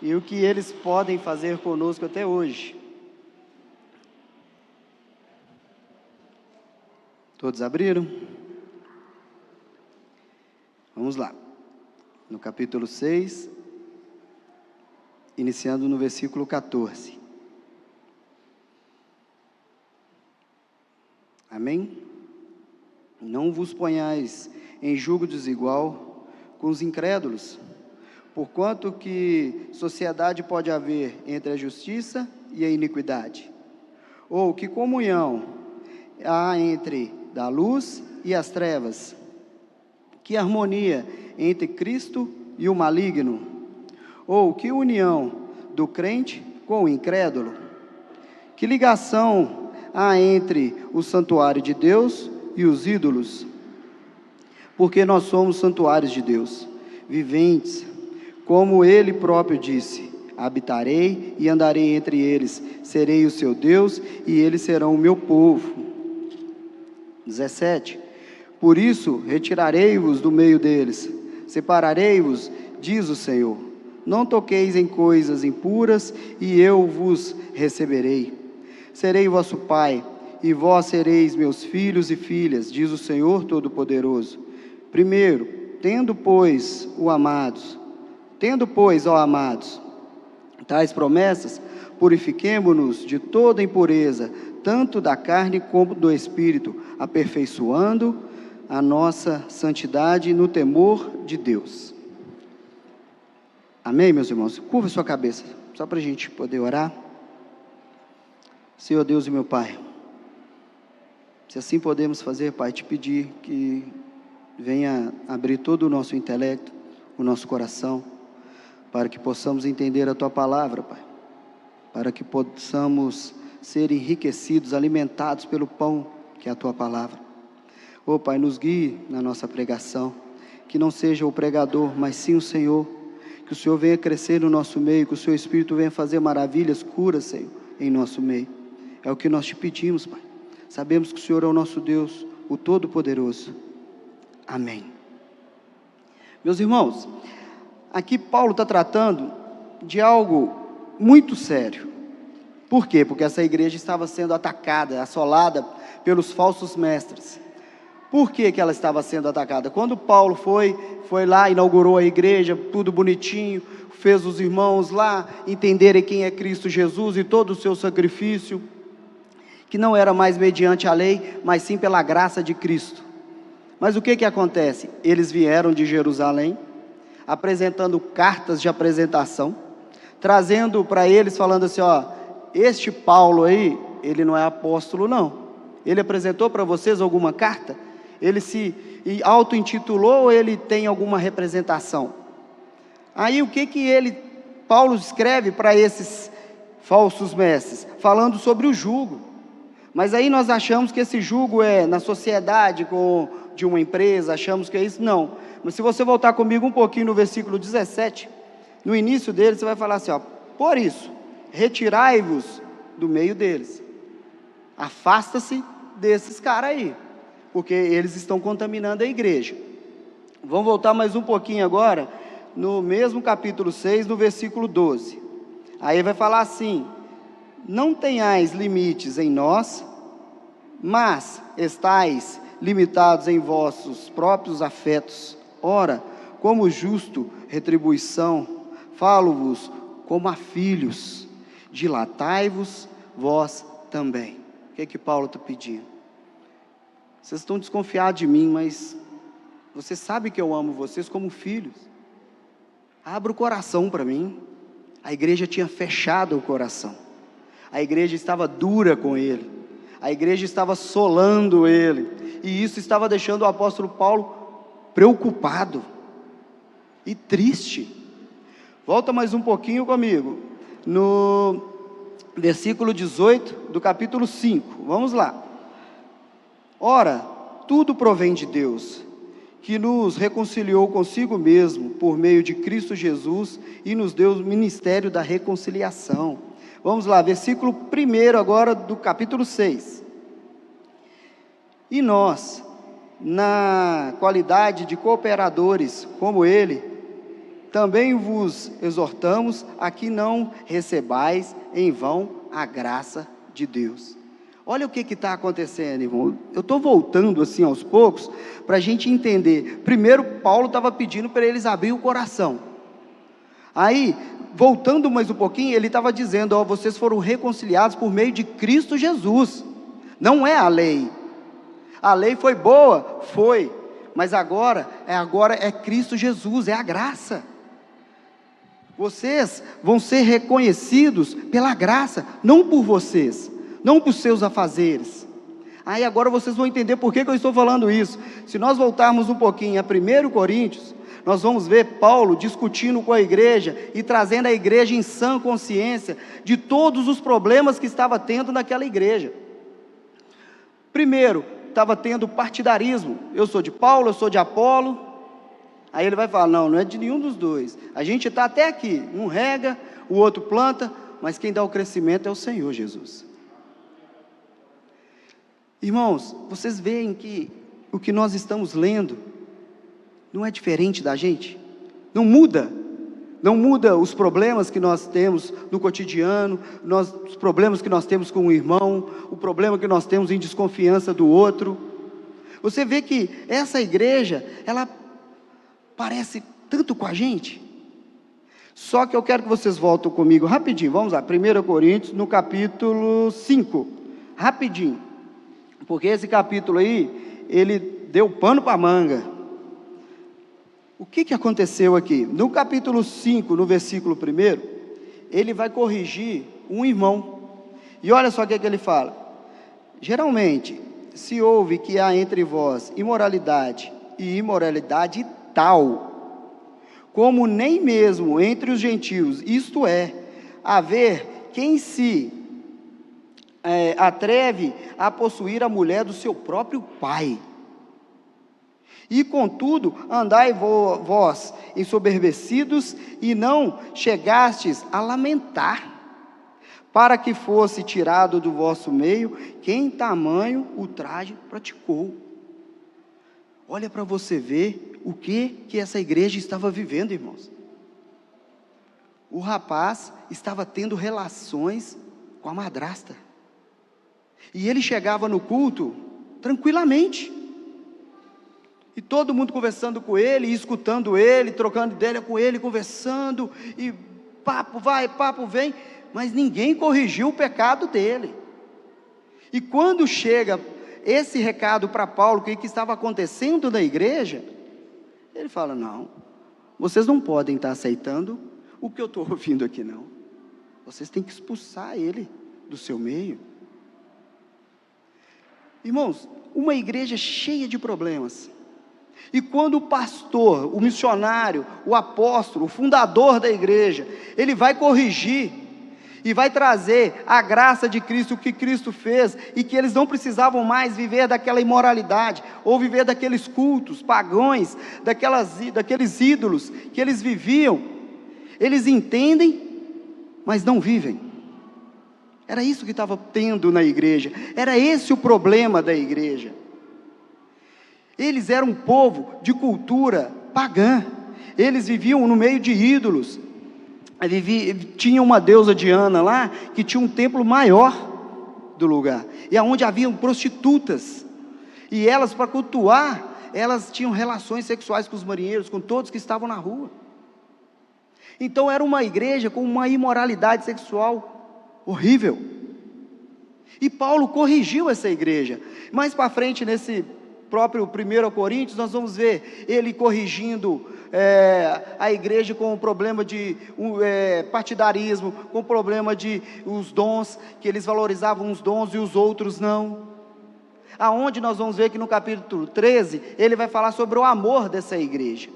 e o que eles podem fazer conosco até hoje. Todos abriram? Vamos lá. No capítulo 6, iniciando no versículo 14. Amém? Não vos ponhais em julgo desigual com os incrédulos, porquanto que sociedade pode haver entre a justiça e a iniquidade? Ou que comunhão há entre a luz e as trevas? Que harmonia entre Cristo e o maligno? Ou que união do crente com o incrédulo? Que ligação há entre o santuário de Deus e os ídolos? Porque nós somos santuários de Deus, viventes, como Ele próprio disse: habitarei e andarei entre eles, serei o seu Deus e eles serão o meu povo. 17. Por isso retirarei-vos do meio deles, separarei-vos, diz o Senhor. Não toqueis em coisas impuras, e eu vos receberei. Serei vosso pai, e vós sereis meus filhos e filhas, diz o Senhor Todo-Poderoso. Primeiro, tendo, pois, ó amados, tais promessas, purifiquemo-nos de toda impureza, tanto da carne como do espírito, aperfeiçoando a nossa santidade no temor de Deus. Amém, meus irmãos? Curva sua cabeça, só para a gente poder orar. Senhor Deus e meu Pai, se assim podemos fazer, Pai, te pedir que venha abrir todo o nosso intelecto, o nosso coração, para que possamos entender a Tua palavra, Pai, para que possamos ser enriquecidos, alimentados pelo pão que é a Tua palavra. Ó Pai, nos guie na nossa pregação, que não seja o pregador, mas sim o Senhor, que o Senhor venha crescer no nosso meio, que o Seu Espírito venha fazer maravilhas, curas, Senhor, em nosso meio. É o que nós te pedimos, Pai. Sabemos que o Senhor é o nosso Deus, o Todo-Poderoso. Amém. Meus irmãos, aqui Paulo está tratando de algo muito sério. Por quê? Porque essa igreja estava sendo atacada, assolada pelos falsos mestres. Por que ela estava sendo atacada? Quando Paulo foi lá, inaugurou a igreja, tudo bonitinho, fez os irmãos lá entenderem quem é Cristo Jesus e todo o seu sacrifício, que não era mais mediante a lei, mas sim pela graça de Cristo. Mas o que acontece? Eles vieram de Jerusalém, apresentando cartas de apresentação, trazendo para eles, falando assim, ó, este Paulo aí, ele não é apóstolo não, ele apresentou para vocês alguma carta? Ele se auto-intitulou ou ele tem alguma representação? Aí o que Paulo escreve para esses falsos mestres? Falando sobre o jugo. Mas aí nós achamos que esse jugo é na sociedade de uma empresa, achamos que é isso, não. Mas se você voltar comigo um pouquinho no versículo 17, no início dele você vai falar assim, ó, por isso, retirai-vos do meio deles, afasta-se desses caras aí, porque eles estão contaminando a igreja. Vamos voltar mais um pouquinho agora, no mesmo capítulo 6, no versículo 12, aí vai falar assim: não tenhais limites em nós, mas estais limitados em vossos próprios afetos. Ora, como justo retribuição, falo-vos como a filhos, dilatai-vos vós também. O que Paulo está pedindo? Vocês estão desconfiados de mim, mas você sabe que eu amo vocês como filhos. Abra o coração para mim. A igreja tinha fechado o coração. A igreja estava dura com ele. A igreja estava assolando ele. E isso estava deixando o apóstolo Paulo preocupado e triste. Volta mais um pouquinho comigo. No versículo 18 do capítulo 5. Vamos lá. Ora, tudo provém de Deus, que nos reconciliou consigo mesmo por meio de Cristo Jesus e nos deu o ministério da reconciliação. Vamos lá, versículo 1 agora do capítulo 6. E nós, na qualidade de cooperadores, como Ele, também vos exortamos a que não recebais em vão a graça de Deus. Olha o que está acontecendo, irmão. Eu estou voltando assim aos poucos, para a gente entender. Primeiro, Paulo estava pedindo para eles abrir o coração. Aí, voltando mais um pouquinho, ele estava dizendo, ó, vocês foram reconciliados por meio de Cristo Jesus. Não é a lei. A lei foi boa? Foi. Mas agora é Cristo Jesus, é a graça. Vocês vão ser reconhecidos pela graça, não por vocês, não por seus afazeres. Aí agora vocês vão entender por que eu estou falando isso. Se nós voltarmos um pouquinho a 1 Coríntios, nós vamos ver Paulo discutindo com a igreja e trazendo a igreja em sã consciência de todos os problemas que estava tendo naquela igreja. Primeiro, estava tendo partidarismo. Eu sou de Paulo, eu sou de Apolo. Aí ele vai falar, não é de nenhum dos dois. A gente está até aqui, um rega, o outro planta, mas quem dá o crescimento é o Senhor Jesus. Irmãos, vocês veem que o que nós estamos lendo não é diferente da gente? Não muda os problemas que nós temos no cotidiano, os problemas que nós temos com o irmão, o problema que nós temos em desconfiança do outro. Você vê que essa igreja, ela parece tanto com a gente. Só que eu quero que vocês voltem comigo rapidinho, vamos lá, 1 Coríntios, no capítulo 5, rapidinho, porque esse capítulo aí, ele deu pano para manga. O que aconteceu aqui? No capítulo 5, no versículo 1, ele vai corrigir um irmão, e olha só o que ele fala: geralmente, se ouve que há entre vós imoralidade e imoralidade tal, como nem mesmo entre os gentios, isto é, haver quem se atreve a possuir a mulher do seu próprio pai. E contudo, andai vós ensoberbecidos, e não chegastes a lamentar, para que fosse tirado do vosso meio quem tamanho ultraje praticou. Olha para você ver o que essa igreja estava vivendo, irmãos. O rapaz estava tendo relações com a madrasta, e ele chegava no culto tranquilamente, e todo mundo conversando com ele, escutando ele, trocando ideia com ele, conversando, e papo vai, papo vem, mas ninguém corrigiu o pecado dele. E quando chega esse recado para Paulo, o que estava acontecendo na igreja, ele fala, não, vocês não podem estar aceitando o que eu estou ouvindo aqui não, vocês têm que expulsar ele do seu meio. Irmãos, uma igreja cheia de problemas, e quando o pastor, o missionário, o apóstolo, o fundador da igreja, ele vai corrigir, e vai trazer a graça de Cristo, o que Cristo fez, e que eles não precisavam mais viver daquela imoralidade, ou viver daqueles cultos pagãos, daqueles ídolos que eles viviam. Eles entendem, mas não vivem. Era isso que estava tendo na igreja, era esse o problema da igreja. Eles eram um povo de cultura pagã, eles viviam no meio de ídolos. Tinha uma deusa Diana lá, que tinha um templo maior do lugar, e aonde haviam prostitutas, e elas, para cultuar, elas tinham relações sexuais com os marinheiros, com todos que estavam na rua. Então era uma igreja com uma imoralidade sexual horrível, e Paulo corrigiu essa igreja. Mais para frente, nesse próprio 1 Coríntios, nós vamos ver ele corrigindo a igreja com o problema de partidarismo, com o problema de os dons, que eles valorizavam uns dons e os outros não. Aonde nós vamos ver que no capítulo 13, ele vai falar sobre o amor dessa igreja.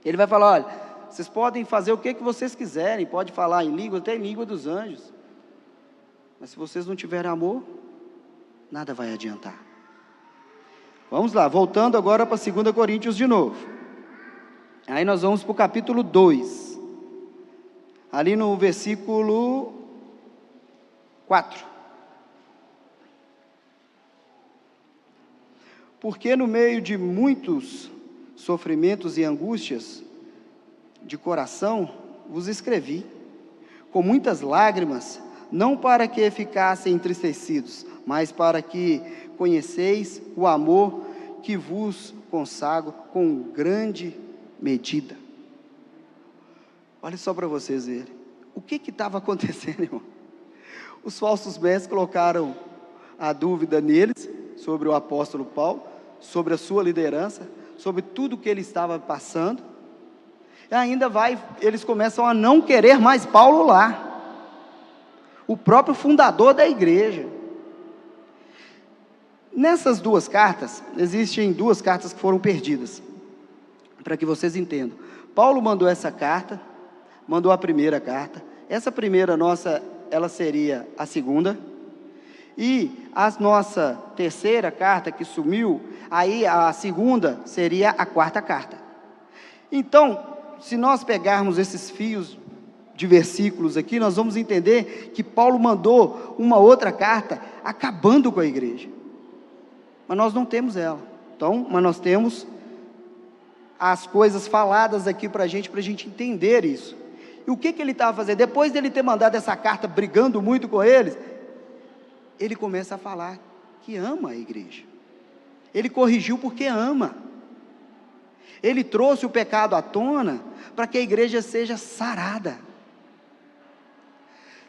Ele vai falar, olha, vocês podem fazer o que vocês quiserem, pode falar em língua, até em língua dos anjos, mas se vocês não tiverem amor, nada vai adiantar. Vamos lá, voltando agora para 2 Coríntios de novo. Aí nós vamos para o capítulo 2, ali no versículo 4. Porque no meio de muitos sofrimentos e angústias, de coração vos escrevi, com muitas lágrimas, não para que ficassem entristecidos, mas para que conheceis o amor que vos consagro com grande medida. Olha só para vocês verem, o que estava acontecendo, irmão? Os falsos mestres colocaram a dúvida neles, sobre o apóstolo Paulo, sobre a sua liderança, sobre tudo que ele estava passando, e ainda eles começam a não querer mais Paulo lá, o próprio fundador da igreja. Nessas duas cartas, existem duas cartas que foram perdidas, para que vocês entendam. Paulo mandou essa carta, mandou a primeira carta, essa primeira nossa, ela seria a segunda, e a nossa terceira carta que sumiu, aí a segunda seria a quarta carta. Então, se nós pegarmos esses fios de versículos aqui, nós vamos entender que Paulo mandou uma outra carta, acabando com a igreja, mas nós não temos ela. Então, mas nós temos as coisas faladas aqui para a gente entender isso. E o que ele estava fazendo? Depois dele ter mandado essa carta, brigando muito com eles, ele começa a falar que ama a igreja. Ele corrigiu porque ama. Ele trouxe o pecado à tona, para que a igreja seja sarada.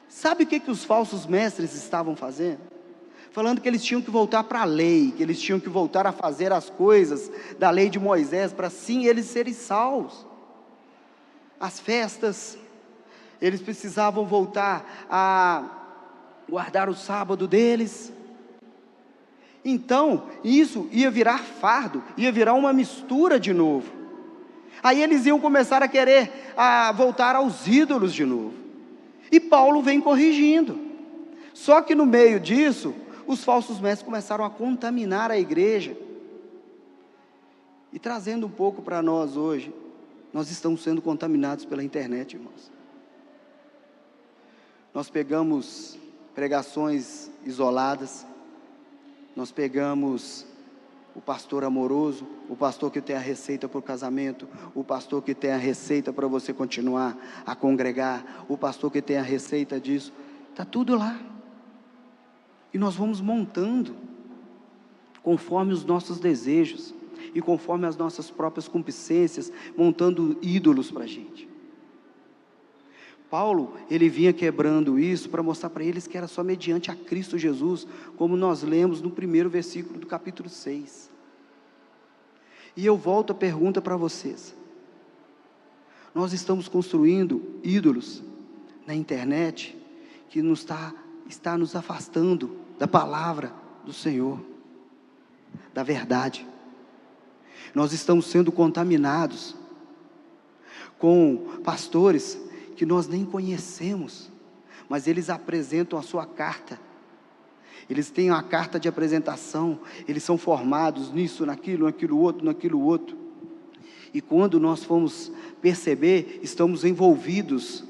Sabe o que os falsos mestres estavam fazendo? Falando que eles tinham que voltar para a lei, que eles tinham que voltar a fazer as coisas da lei de Moisés, para sim eles serem salvos. As festas, eles precisavam voltar a guardar o sábado deles. Então, isso ia virar fardo, ia virar uma mistura de novo. Aí eles iam começar a querer voltar aos ídolos de novo. E Paulo vem corrigindo. Só que no meio disso, os falsos mestres começaram a contaminar a igreja. E trazendo um pouco para nós hoje, nós estamos sendo contaminados pela internet, irmãos. Nós pegamos pregações isoladas, nós pegamos o pastor amoroso, o pastor que tem a receita para o casamento, o pastor que tem a receita para você continuar a congregar, o pastor que tem a receita disso, está tudo lá. E nós vamos montando, conforme os nossos desejos, e conforme as nossas próprias concupiscências, montando ídolos para a gente. Paulo, ele vinha quebrando isso, para mostrar para eles que era só mediante a Cristo Jesus, como nós lemos no primeiro versículo do capítulo 6. E eu volto a pergunta para vocês: nós estamos construindo ídolos na internet, que está nos afastando da palavra do Senhor, da verdade. Nós estamos sendo contaminados com pastores que nós nem conhecemos, mas eles apresentam a sua carta, eles têm uma carta de apresentação, eles são formados nisso, naquilo outro, e quando nós formos perceber, estamos envolvidos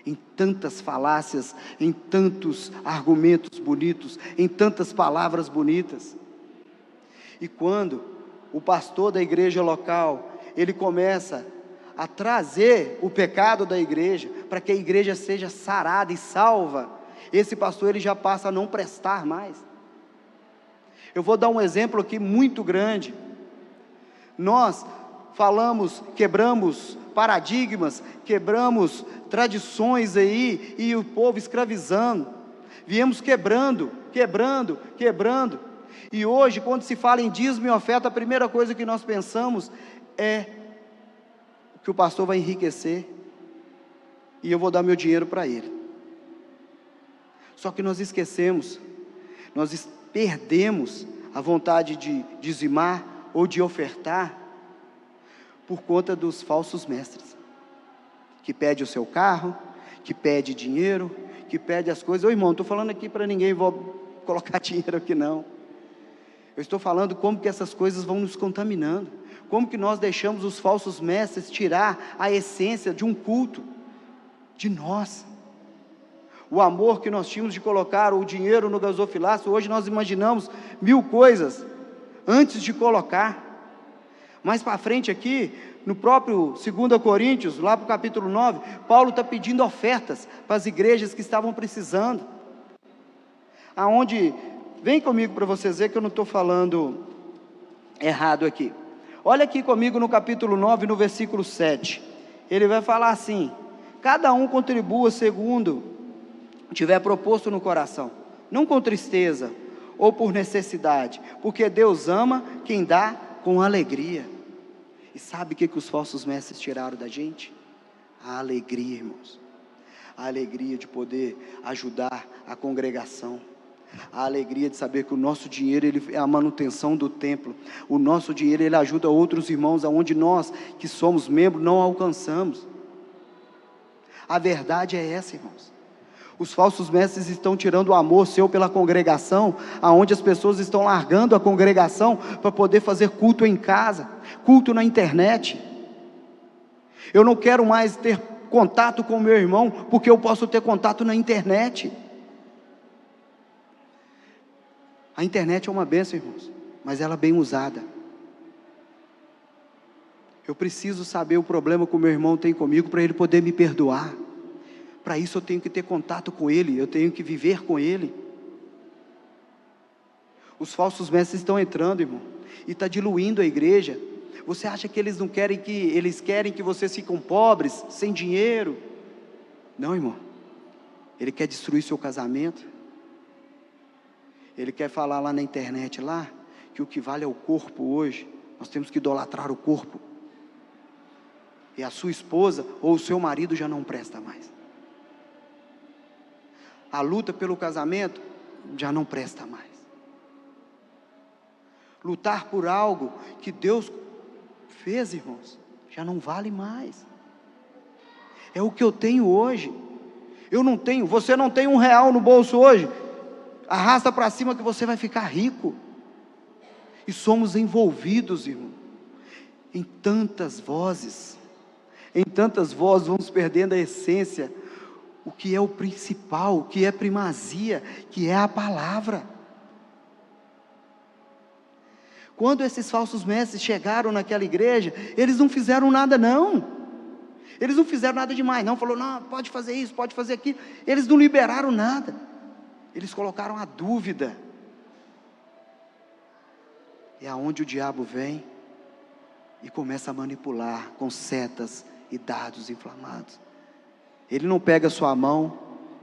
em tantas falácias, em tantos argumentos bonitos, em tantas palavras bonitas. E quando o pastor da igreja local, ele começa a trazer o pecado da igreja, para que a igreja seja sarada e salva, esse pastor ele já passa a não prestar mais. Eu vou dar um exemplo aqui muito grande. Nós quebramos paradigmas, quebramos tradições aí, e o povo escravizando, viemos quebrando, e hoje quando se fala em dízimo e oferta, a primeira coisa que nós pensamos é que o pastor vai enriquecer, e eu vou dar meu dinheiro para ele. Só que nós esquecemos, nós perdemos a vontade de dizimar, ou de ofertar, por conta dos falsos mestres, que pede o seu carro, que pede dinheiro, que pede as coisas. Ô irmão, não estou falando aqui para ninguém, vou colocar dinheiro aqui não, eu estou falando como que essas coisas vão nos contaminando, como que nós deixamos os falsos mestres tirar a essência de um culto, de nós, o amor que nós tínhamos de colocar o dinheiro no gasofilácio. Hoje nós imaginamos 1000 coisas, antes de colocar. Mais para frente aqui, no próprio 2 Coríntios, lá para o capítulo 9, Paulo está pedindo ofertas para as igrejas que estavam precisando. Aonde, vem comigo para vocês verem que eu não estou falando errado aqui. Olha aqui comigo no capítulo 9, no versículo 7. Ele vai falar assim: cada um contribua segundo tiver proposto no coração, não com tristeza ou por necessidade, porque Deus ama quem dá com alegria. E sabe o que os falsos mestres tiraram da gente? A alegria, irmãos. A alegria de poder ajudar a congregação. A alegria de saber que o nosso dinheiro ele é a manutenção do templo. O nosso dinheiro ele ajuda outros irmãos aonde nós que somos membros não alcançamos. A verdade é essa, irmãos. Os falsos mestres estão tirando o amor seu pela congregação, aonde as pessoas estão largando a congregação para poder fazer culto em casa, culto na internet. Eu não quero mais ter contato com o meu irmão, porque eu posso ter contato na internet. A internet é uma bênção, irmãos, mas ela é bem usada. Eu preciso saber o problema que o meu irmão tem comigo, para ele poder me perdoar. Para isso eu tenho que ter contato com ele, eu tenho que viver com ele. Os falsos mestres estão entrando, irmão, e está diluindo a igreja. Você acha que eles querem que vocês fiquem pobres, sem dinheiro? Não, irmão. Ele quer destruir seu casamento. Ele quer falar lá na internet, lá, que o que vale é o corpo hoje. Nós temos que idolatrar o corpo. E a sua esposa ou o seu marido já não presta mais. A luta pelo casamento já não presta mais. Lutar por algo que Deus fez, irmãos, já não vale mais. É o que eu tenho hoje. Eu não tenho, você não tem R$1 no bolso hoje. Arrasta para cima que você vai ficar rico. E somos envolvidos, irmão, em tantas vozes. Em tantas vozes vamos perdendo a essência. O que é o principal, o que é primazia, que é a palavra. Quando esses falsos mestres chegaram naquela igreja, eles não fizeram nada não. Eles não fizeram nada demais não, falou, não, pode fazer isso, pode fazer aquilo. Eles não liberaram nada. Eles colocaram a dúvida. É aonde o diabo vem e começa a manipular com setas e dardos inflamados. Ele não pega sua mão,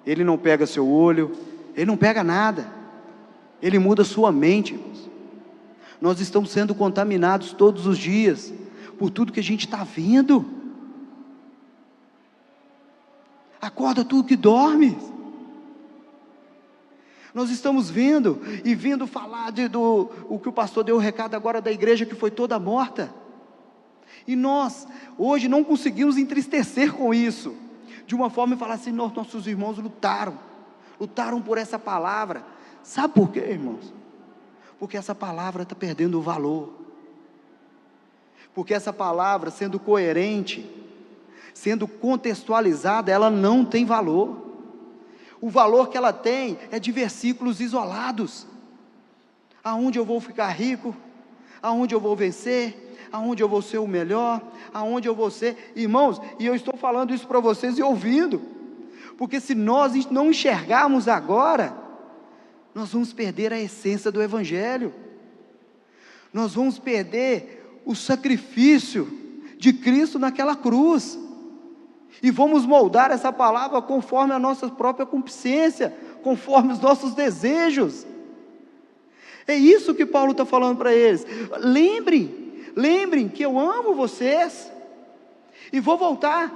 ele não pega seu olho, ele não pega nada. Ele muda sua mente, irmãos. Nós estamos sendo contaminados todos os dias por tudo que a gente está vendo. Acorda tudo que dorme. Nós estamos vendo e vindo falar o que o pastor deu o recado agora da igreja que foi toda morta. E nós hoje não conseguimos entristecer com isso, de uma forma e falar assim, nossos irmãos lutaram por essa palavra. Sabe por quê, irmãos? Porque essa palavra está perdendo o valor. Porque essa palavra, sendo coerente, sendo contextualizada, ela não tem valor. O valor que ela tem é de versículos isolados. Aonde eu vou ficar rico? Aonde eu vou vencer? Aonde eu vou ser o melhor? Aonde eu vou ser? Irmãos, e eu estou falando isso para vocês e ouvindo. Porque se nós não enxergarmos agora, nós vamos perder a essência do Evangelho. Nós vamos perder o sacrifício de Cristo naquela cruz. E vamos moldar essa palavra conforme a nossa própria concupiscência, conforme os nossos desejos. É isso que Paulo está falando para eles. Lembrem que eu amo vocês. E vou voltar.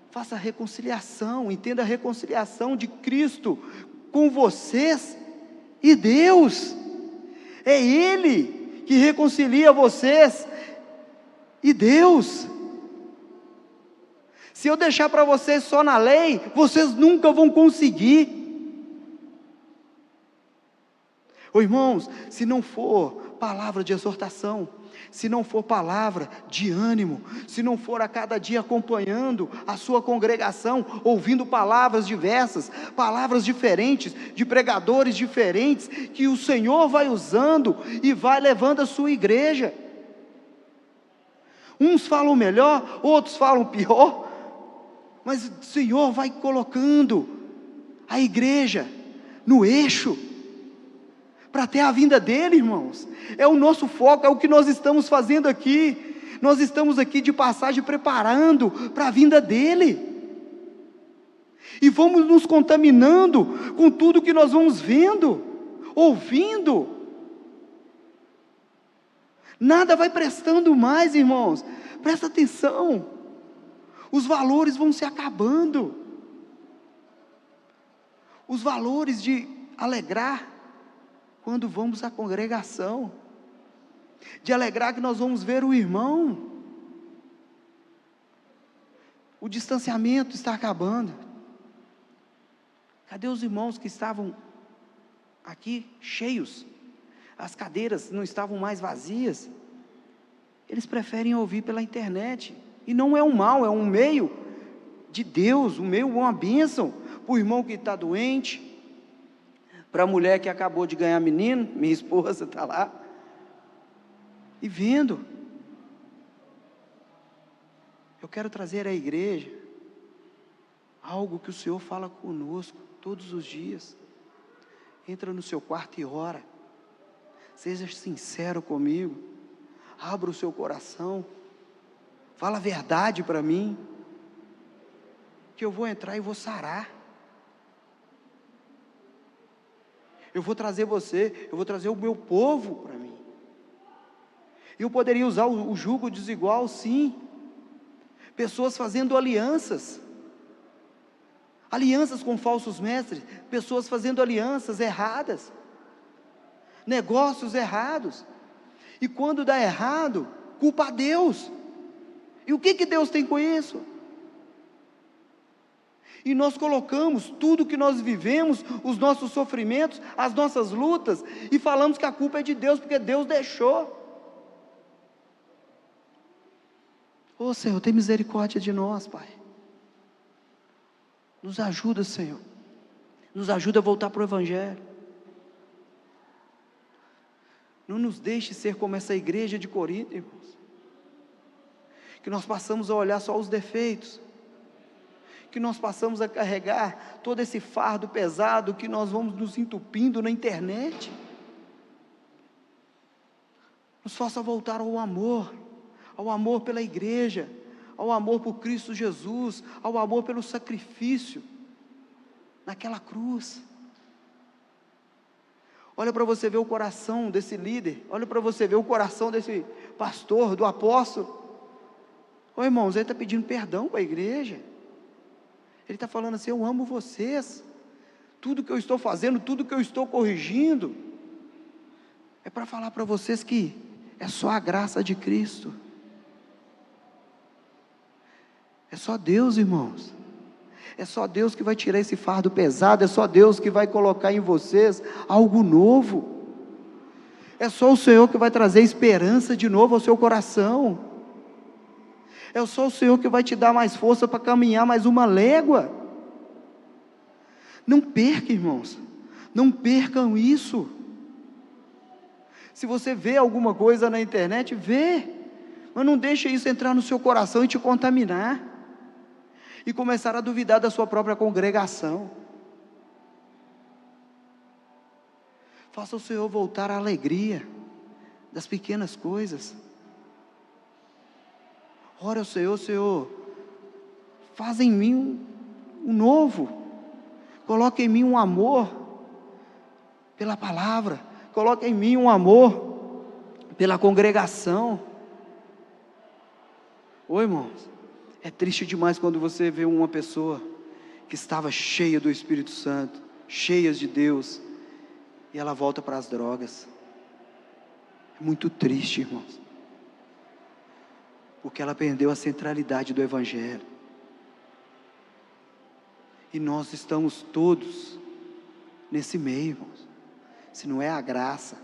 Faça a reconciliação, entenda a reconciliação de Cristo com vocês e Deus. É Ele que reconcilia vocês e Deus. Se eu deixar para vocês só na lei, vocês nunca vão conseguir. Irmãos, se não for palavra de exortação, se não for palavra de ânimo, se não for a cada dia acompanhando a sua congregação, ouvindo palavras diversas, palavras diferentes, de pregadores diferentes, que o Senhor vai usando e vai levando a sua igreja. Uns falam melhor, outros falam pior, mas o Senhor vai colocando a igreja no eixo, para ter a vinda dEle, irmãos. É o nosso foco, é o que nós estamos fazendo aqui. Nós estamos aqui de passagem, preparando para a vinda dEle, e vamos nos contaminando com tudo que nós vamos vendo, ouvindo. Nada vai prestando mais, irmãos. Presta atenção, os valores vão se acabando, os valores de alegrar quando vamos à congregação, de alegrar que nós vamos ver o irmão. O distanciamento está acabando. Cadê os irmãos que estavam aqui cheios? As cadeiras não estavam mais vazias. Eles preferem ouvir pela internet, e não é um mal, é um meio de Deus, um meio, uma bênção, para o irmão que está doente, para a mulher que acabou de ganhar menino, minha esposa está lá, e vendo. Eu quero trazer à igreja algo que o Senhor fala conosco todos os dias. Entra no seu quarto e ora, seja sincero comigo, abra o seu coração, fala a verdade para mim, que eu vou entrar e vou sarar. Eu vou trazer você, eu vou trazer o meu povo para mim. Eu poderia usar o jugo desigual, sim. Pessoas fazendo alianças com falsos mestres, pessoas fazendo alianças erradas, negócios errados, e quando dá errado, culpa a Deus. E o que Deus tem com isso? E nós colocamos tudo que nós vivemos, os nossos sofrimentos, as nossas lutas, e falamos que a culpa é de Deus, porque Deus deixou. Ô Senhor, tem misericórdia de nós, Pai. Nos ajuda, Senhor. Nos ajuda a voltar para o Evangelho. Não nos deixe ser como essa igreja de Corinto, irmãos, que nós passamos a olhar só os defeitos, que nós passamos a carregar todo esse fardo pesado, que nós vamos nos entupindo na internet. Nos faça voltar ao amor pela igreja, ao amor por Cristo Jesus, ao amor pelo sacrifício naquela cruz. Olha para você ver o coração desse líder, olha para você ver o coração desse pastor, do apóstolo. Ô irmãos, ele está pedindo perdão para a igreja, ele está falando assim: eu amo vocês, tudo que eu estou fazendo, tudo que eu estou corrigindo, é para falar para vocês que é só a graça de Cristo, é só Deus, irmãos, é só Deus que vai tirar esse fardo pesado, é só Deus que vai colocar em vocês algo novo, é só o Senhor que vai trazer esperança de novo ao seu coração, é só o Senhor que vai te dar mais força para caminhar mais uma légua. Não perca, irmãos, não percam isso. Se você vê alguma coisa na internet, vê, mas não deixe isso entrar no seu coração e te contaminar, e começar a duvidar da sua própria congregação. Faça o Senhor voltar à alegria das pequenas coisas. Ora ao Senhor: Senhor, faz em mim um novo, coloca em mim um amor pela palavra, coloca em mim um amor pela congregação. Ô irmãos, é triste demais quando você vê uma pessoa que estava cheia do Espírito Santo, cheia de Deus, e ela volta para as drogas. É muito triste, irmãos, porque ela perdeu a centralidade do Evangelho. E nós estamos todos nesse meio, irmãos. Se não é a graça,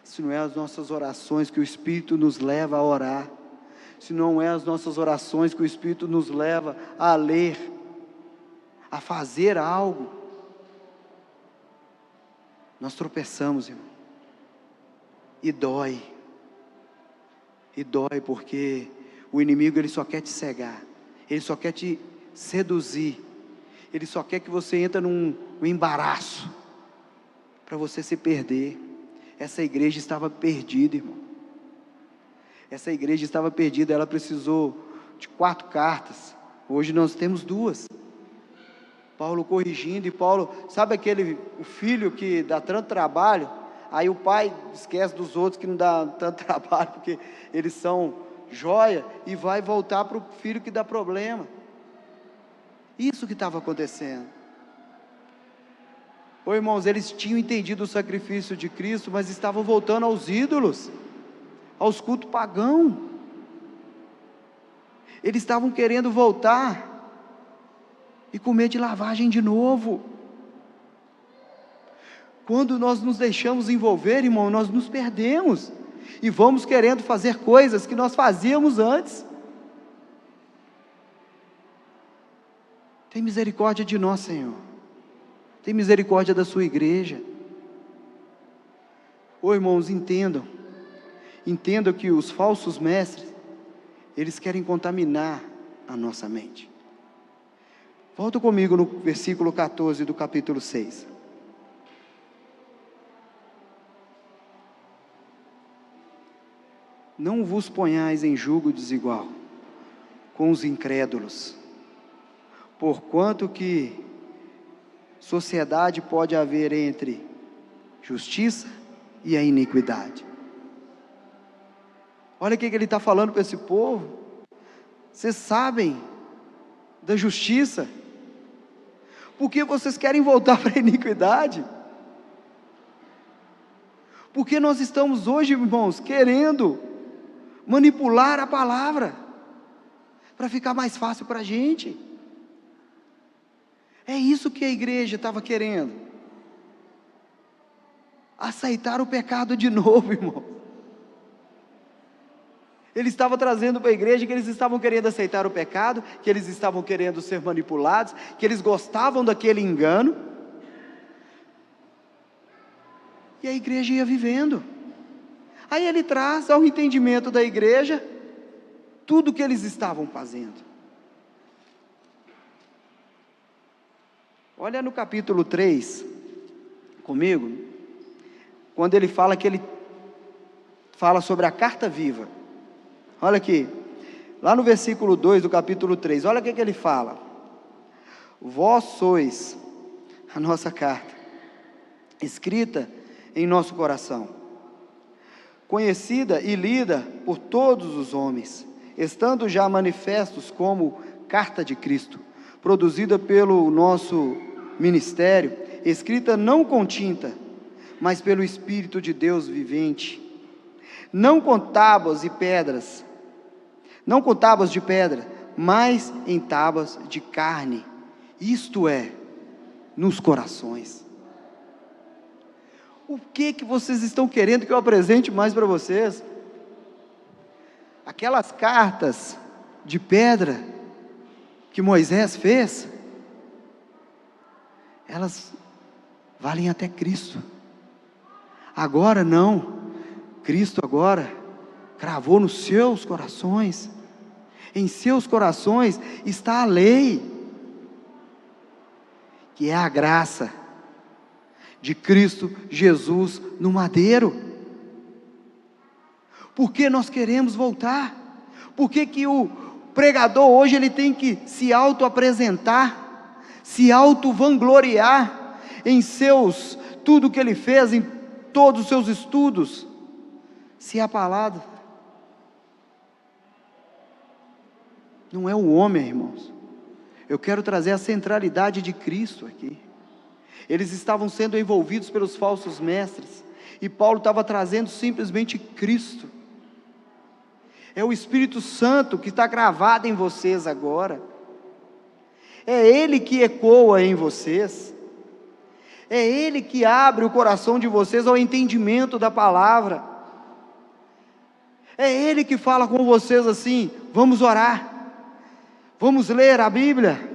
se não é as nossas orações que o Espírito nos leva a orar, se não é as nossas orações que o Espírito nos leva a ler, a fazer algo, nós tropeçamos, irmão, e dói, E dói porque o inimigo, ele só quer te cegar, ele só quer te seduzir, ele só quer que você entre num embaraço, para você se perder. Essa igreja estava perdida, irmão. Essa igreja estava perdida, ela precisou de 4 cartas, hoje nós temos 2. Paulo corrigindo, e Paulo, sabe o filho que dá tanto trabalho, aí o pai esquece dos outros que não dá tanto trabalho, porque eles são joia, e vai voltar para o filho que dá problema. Isso que estava acontecendo. Ô irmãos, eles tinham entendido o sacrifício de Cristo, mas estavam voltando aos ídolos, aos cultos pagãos. Eles estavam querendo voltar e comer de lavagem de novo. Quando nós nos deixamos envolver, irmão, nós nos perdemos, e vamos querendo fazer coisas que nós fazíamos antes. Tem misericórdia de nós, Senhor. Tem misericórdia da sua igreja. Ô irmãos, entendam que os falsos mestres, eles querem contaminar a nossa mente. Volta comigo no versículo 14 do capítulo 6. Não vos ponhais em julgo desigual com os incrédulos, porquanto que sociedade pode haver entre justiça e a iniquidade. Olha o que ele está falando para esse povo. Vocês sabem da justiça, porque vocês querem voltar para a iniquidade? Porque nós estamos hoje, irmãos, querendo manipular a palavra, para ficar mais fácil para a gente. É isso que a igreja estava querendo, aceitar o pecado de novo, irmão. Ele estava trazendo para a igreja que eles estavam querendo aceitar o pecado, que eles estavam querendo ser manipulados, que eles gostavam daquele engano, e a igreja ia vivendo. Aí ele traz ao entendimento da igreja tudo o que eles estavam fazendo. Olha no capítulo 3, comigo, quando ele fala sobre a carta viva. Olha aqui, lá no versículo 2 do capítulo 3, olha o que ele fala. Vós sois a nossa carta, escrita em nosso coração, conhecida e lida por todos os homens, estando já manifestos como carta de Cristo, produzida pelo nosso ministério, escrita não com tinta, mas pelo Espírito de Deus vivente, não com tábuas de pedra, mas em tábuas de carne, isto é, nos corações. O que vocês estão querendo que eu apresente mais para vocês? Aquelas cartas de pedra que Moisés fez, elas valem até Cristo. Agora não, Cristo agora cravou nos seus corações. Em seus corações está a lei, que é a graça de Cristo Jesus no madeiro. Por que nós queremos voltar? Por que o pregador hoje ele tem que se auto-apresentar, se auto-vangloriar em tudo que ele fez, em todos os seus estudos, se a palavra não é o homem, irmãos? Eu quero trazer a centralidade de Cristo aqui. Eles estavam sendo envolvidos pelos falsos mestres, e Paulo estava trazendo simplesmente Cristo. É o Espírito Santo que está gravado em vocês agora, é Ele que ecoa em vocês, é Ele que abre o coração de vocês ao entendimento da palavra, é Ele que fala com vocês assim: vamos orar, vamos ler a Bíblia.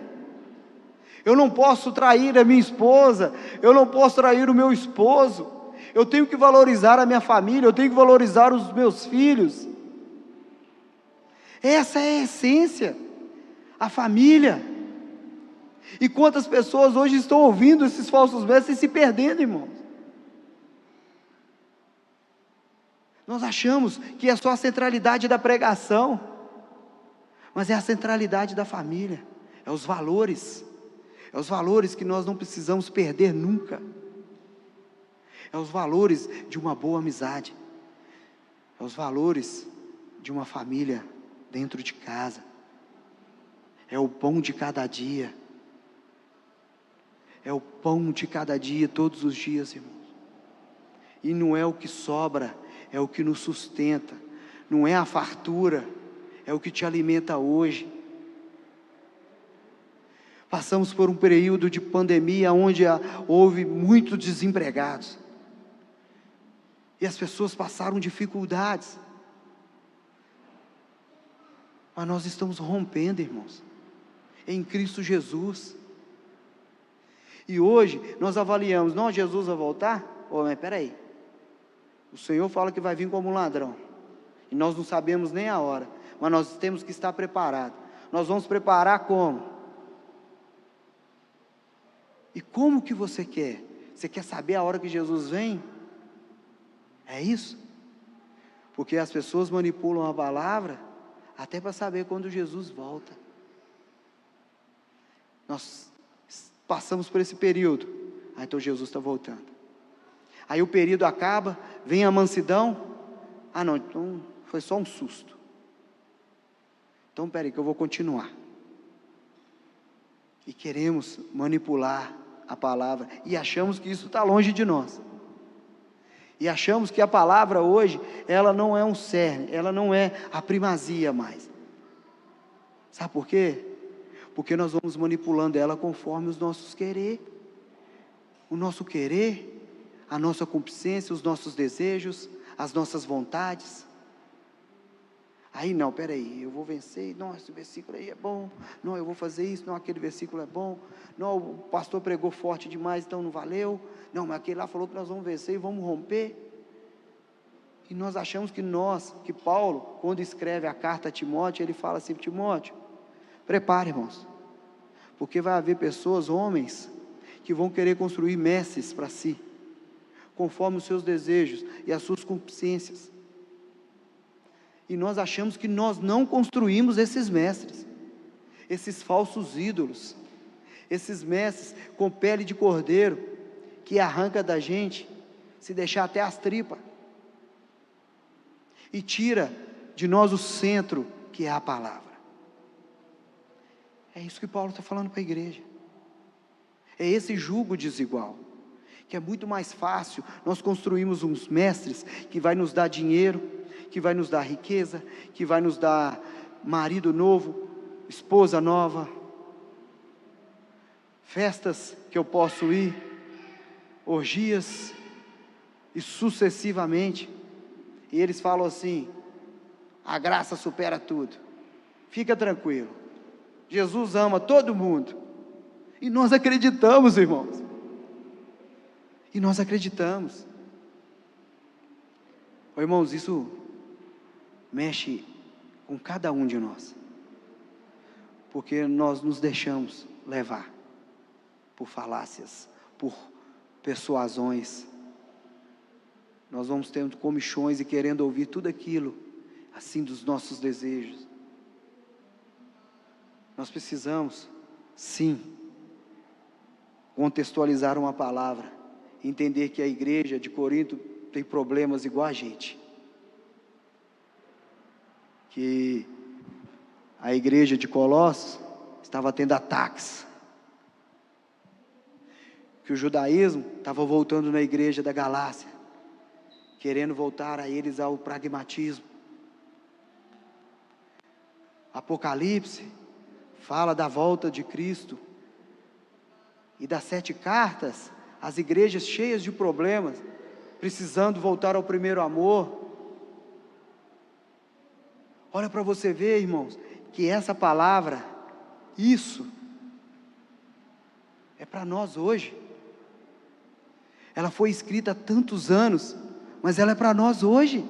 Eu não posso trair a minha esposa, eu não posso trair o meu esposo, eu tenho que valorizar a minha família, eu tenho que valorizar os meus filhos. Essa é a essência, a família. E quantas pessoas hoje estão ouvindo esses falsos mestres e se perdendo, irmãos? Nós achamos que é só a centralidade da pregação, mas é a centralidade da família, é os valores que nós não precisamos perder nunca, é os valores de uma boa amizade, é os valores de uma família dentro de casa, é o pão de cada dia, é o pão de cada dia, todos os dias, irmãos, e não é o que sobra, é o que nos sustenta, não é a fartura, é o que te alimenta hoje. Passamos por um período de pandemia, onde houve muitos desempregados, e as pessoas passaram dificuldades, mas nós estamos rompendo, irmãos, em Cristo Jesus, e hoje nós avaliamos, não, Jesus vai voltar? Mas espera aí, o Senhor fala que vai vir como um ladrão, e nós não sabemos nem a hora, mas nós temos que estar preparados. Nós vamos preparar como? E como que você quer? Você quer saber a hora que Jesus vem? É isso? Porque as pessoas manipulam a palavra até para saber quando Jesus volta. Nós passamos por esse período, então Jesus está voltando. Aí o período acaba, vem a mansidão, não, então foi só um susto. Então espera aí que eu vou continuar. E queremos manipular a palavra, e achamos que isso está longe de nós. E achamos que a palavra hoje, ela não é um cerne, ela não é a primazia mais. Sabe por quê? Porque nós vamos manipulando ela conforme os nossos querer. O nosso querer, a nossa concupiscência, os nossos desejos, as nossas vontades. Aí não, peraí, eu vou vencer, não, esse versículo aí é bom, não, eu vou fazer isso, não, aquele versículo é bom, não, o pastor pregou forte demais, então não valeu, não, mas aquele lá falou que nós vamos vencer e vamos romper. E nós achamos que Paulo, quando escreve a carta a Timóteo, ele fala assim: Timóteo, prepare, irmãos, porque vai haver pessoas, homens, que vão querer construir mestres para si, conforme os seus desejos e as suas concupiscências. E nós achamos que nós não construímos esses mestres, esses falsos ídolos, esses mestres com pele de cordeiro, que arranca da gente, se deixar até as tripas, e tira de nós o centro, que é a palavra. É isso que Paulo está falando para a igreja, é esse jugo desigual, que é muito mais fácil nós construirmos uns mestres, que vai nos dar dinheiro, que vai nos dar riqueza, que vai nos dar marido novo, esposa nova, festas que eu posso ir, orgias, e sucessivamente, e eles falam assim: a graça supera tudo, fica tranquilo, Jesus ama todo mundo, e nós acreditamos, irmãos, e nós acreditamos. Irmãos, isso mexe com cada um de nós, porque nós nos deixamos levar por falácias, por persuasões, nós vamos tendo comichões e querendo ouvir tudo aquilo, assim, dos nossos desejos. Nós precisamos, sim, contextualizar uma palavra, entender que a igreja de Corinto tem problemas igual a gente, que a igreja de Colossos estava tendo ataques, que o judaísmo estava voltando na igreja da Galácia, querendo voltar a eles ao pragmatismo. Apocalipse fala da volta de Cristo, e das 7 cartas, as igrejas cheias de problemas, precisando voltar ao primeiro amor. Olha para você ver, irmãos, que essa palavra, isso, é para nós hoje. Ela foi escrita há tantos anos, mas ela é para nós hoje.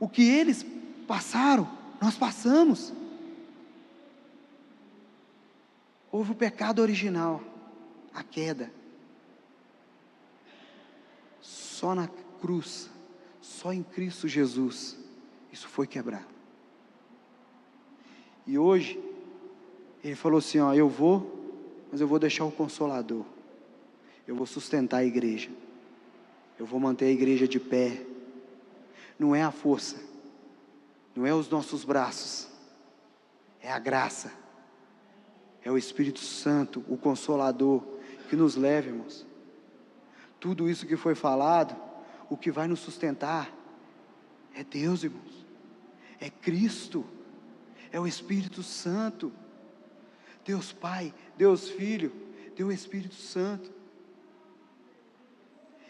O que eles passaram, nós passamos. Houve o pecado original, a queda. Só na cruz, só em Cristo Jesus, isso foi quebrado. E hoje, Ele falou assim, ó, eu vou, mas eu vou deixar o Consolador. Eu vou sustentar a igreja. Eu vou manter a igreja de pé. Não é a força, não é os nossos braços, é a graça, é o Espírito Santo, o Consolador, que nos leva, irmãos. Tudo isso que foi falado, o que vai nos sustentar, é Deus, irmãos, é Cristo, é o Espírito Santo, Deus Pai, Deus Filho, Deus Espírito Santo,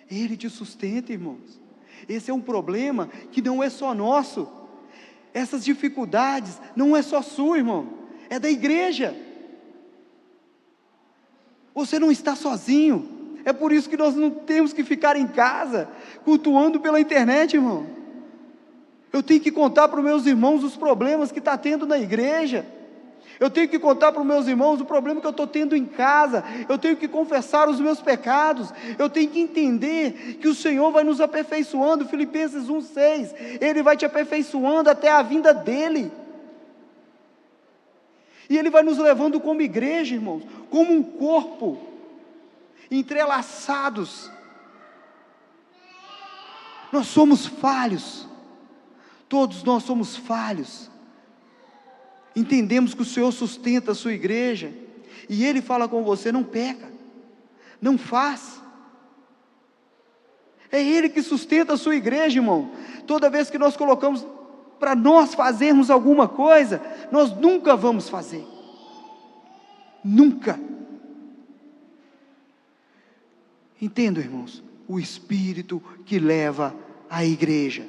Ele te sustenta, irmãos. Esse é um problema que não é só nosso, essas dificuldades não é só sua, irmão, é da igreja. Você não está sozinho, é por isso que nós não temos que ficar em casa, cultuando pela internet, irmão. Eu tenho que contar para os meus irmãos os problemas que está tendo na igreja, eu tenho que contar para os meus irmãos o problema que eu estou tendo em casa, eu tenho que confessar os meus pecados, eu tenho que entender que o Senhor vai nos aperfeiçoando, Filipenses 1,6, Ele vai te aperfeiçoando até a vinda dEle, e Ele vai nos levando como igreja, irmãos, como um corpo, entrelaçados. Nós somos falhos, todos nós somos falhos. Entendemos que o Senhor sustenta a sua igreja, e Ele fala com você, não peca, não faz, é Ele que sustenta a sua igreja, irmão. Toda vez que nós colocamos para nós fazermos alguma coisa, nós nunca vamos fazer, nunca. Entendam, irmãos, o Espírito que leva a igreja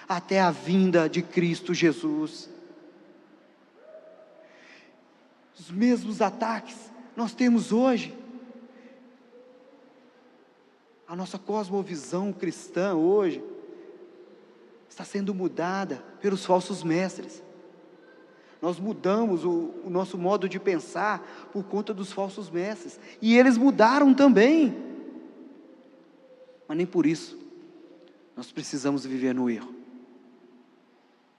até a vinda de Cristo Jesus. Os mesmos ataques nós temos hoje. A nossa cosmovisão cristã hoje está sendo mudada pelos falsos mestres. Nós mudamos o nosso modo de pensar por conta dos falsos mestres, e eles mudaram também, mas nem por isso nós precisamos viver no erro,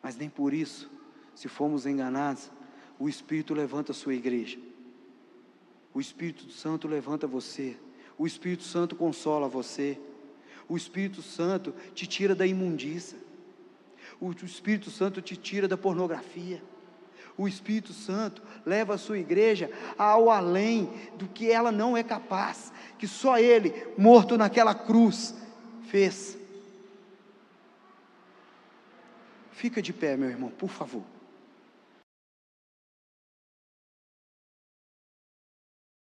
mas nem por isso, se formos enganados, o Espírito levanta a sua igreja, o Espírito Santo levanta você, o Espírito Santo consola você, o Espírito Santo te tira da imundícia, o Espírito Santo te tira da pornografia, o Espírito Santo leva a sua igreja ao além do que ela não é capaz, que só Ele, morto naquela cruz, fez. Fica de pé, meu irmão, por favor.